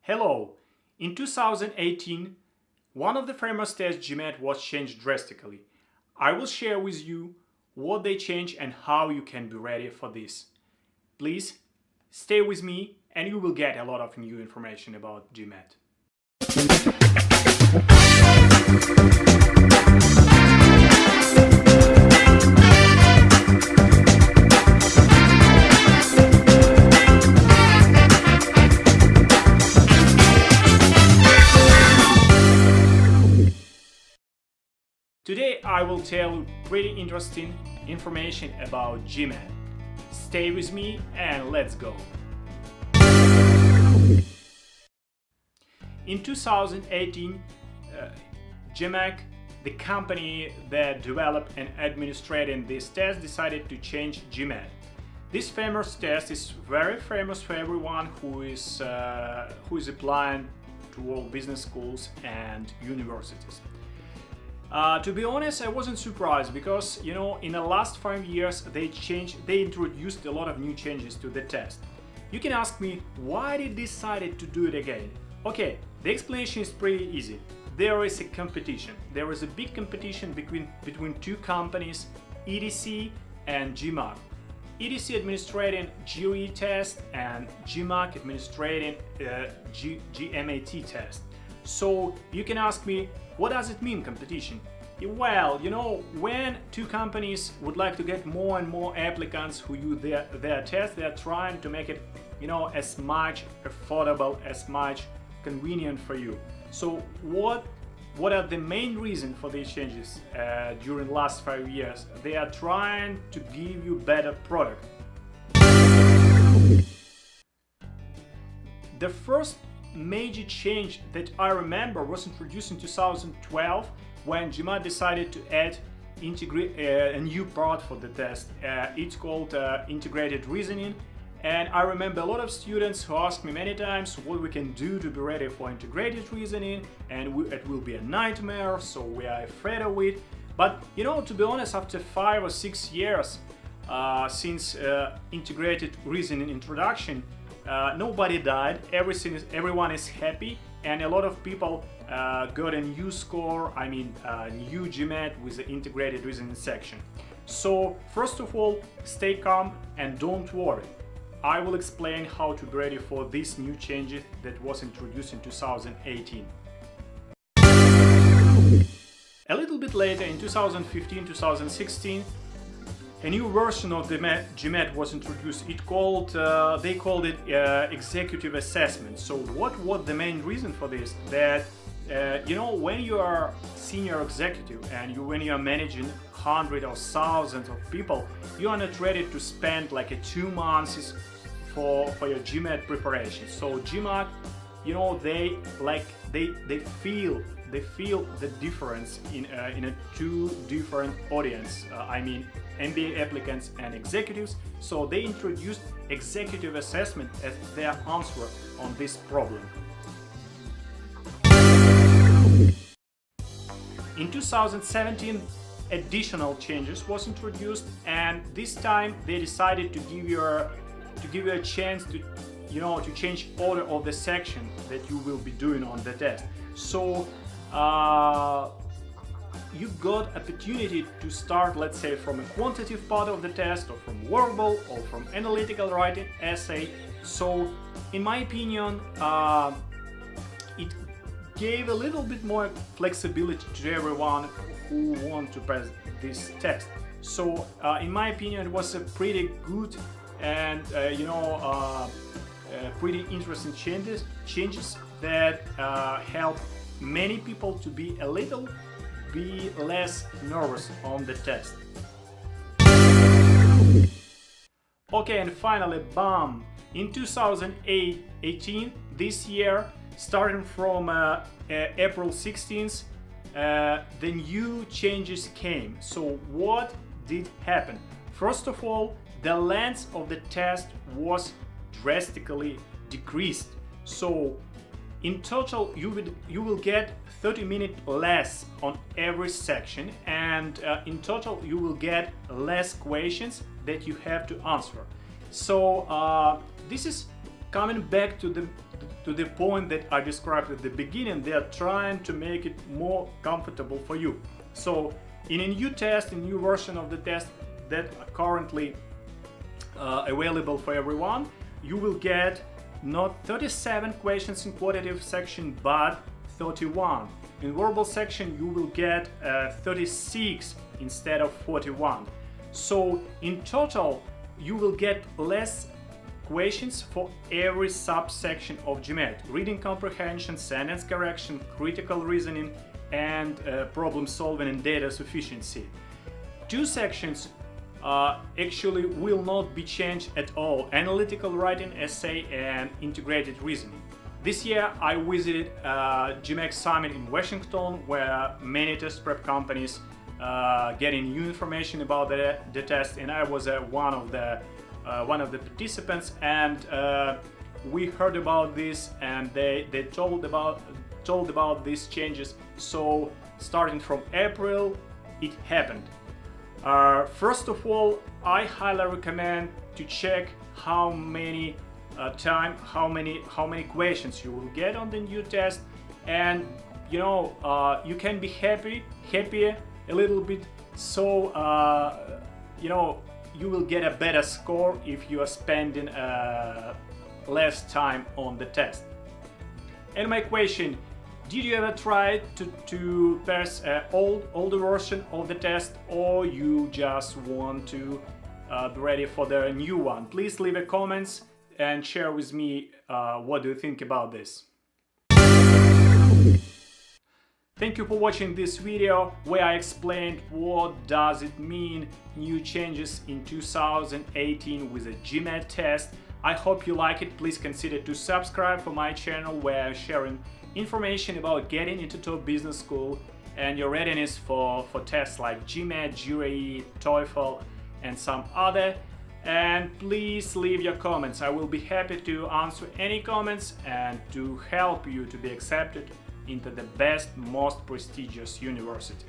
Hello! In 2018, one of the famous tests GMAT was changed drastically. I will share with you what they changed and how you can be ready for this. Please stay with me and you will get a lot of new information about GMAT. Today I will tell you pretty interesting information about GMAT. Stay with me and let's go. In 2018, GMAT, the company that developed and administrated this test, decided to change GMAT. This famous test is very famous for everyone who is applying to all business schools and universities. To be honest, I wasn't surprised because, in the last 5 years they introduced a lot of new changes to the test. You can ask me why they decided to do it again. Okay, the explanation is pretty easy. There is a competition. There is a big competition between two companies, EDC and GMAT. EDC administrating GRE test and GMAT administrating GMAT test. So you can ask me, what does it mean, competition? Well, when two companies would like to get more and more applicants who use their test, they are trying to make it, as much affordable, as much convenient for you. So what are the main reasons for these changes during the last 5 years? They are trying to give you better product. The first major change that I remember was introduced in 2012 when GMAT decided to add a new part for the test. It's called integrated reasoning, and I remember a lot of students who asked me many times what we can do to be ready for integrated reasoning, and it will be a nightmare, so we are afraid of it. But to be honest, after 5 or 6 years since integrated reasoning introduction, nobody died, everyone is happy, and a lot of people got a new score, new GMAT with the integrated reasoning section. So first of all, stay calm and don't worry. I will explain how to be ready for these new changes that was introduced in 2018. A little bit later, in 2015-2016, a new version of the GMAT was introduced. They called it executive assessment. So what was the main reason for this? That when you are senior executive and when you are managing hundreds or thousands of people, you are not ready to spend like 2 months for your GMAT preparation. So GMAT, they feel the difference in a two different audience. MBA applicants and executives. So they introduced executive assessment as their answer on this problem. In 2017, additional changes was introduced, and this time they decided to give you a chance to change order of the section that you will be doing on the test. So you got opportunity to start, let's say, from a quantitative part of the test, or from verbal, or from analytical writing, essay. So in my opinion, it gave a little bit more flexibility to everyone who want to pass this test. So in my opinion, it was a pretty good and pretty interesting changes that help many people to be less nervous on the test. Okay, and finally, bam! In 2018, this year, starting from April 16th, the new changes came. So what did happen? First of all, the length of the test was drastically decreased. So in total, you will get 30 minutes less on every section, and in total you will get less questions that you have to answer. So this is coming back to to the point that I described at the beginning. They are trying to make it more comfortable for you. So in a new test, a new version of the test that are currently available for everyone, you will get not 37 questions in quantitative section, but 31. In verbal section, you will get 36 instead of 41. So in total, you will get less questions for every subsection of GMAT: reading comprehension, sentence correction, critical reasoning, and problem solving and data sufficiency. Two sections actually will not be changed at all: analytical writing, essay, and integrated reasoning. This year I visited GMAT Summit in Washington, where many test prep companies getting new information about the test, and I was one of the participants, and we heard about this, and they told about these changes. So starting from April, it happened. First of all, I highly recommend to check how many questions you will get on the new test, and you can be happier a little bit. So you will get a better score if you are spending less time on the test. And my question: did you ever try to pass an older version of the test, or you just want to be ready for the new one? Please leave a comments and share with me what do you think about this. Thank you for watching this video where I explained what does it mean new changes in 2018 with a GMAT test. I hope you like it. Please consider to subscribe for my channel, where I'm sharing information about getting into top business school and your readiness for tests like GMAT, GRE, TOEFL, and some other. And please leave your comments. I will be happy to answer any comments and to help you to be accepted into the best, most prestigious university.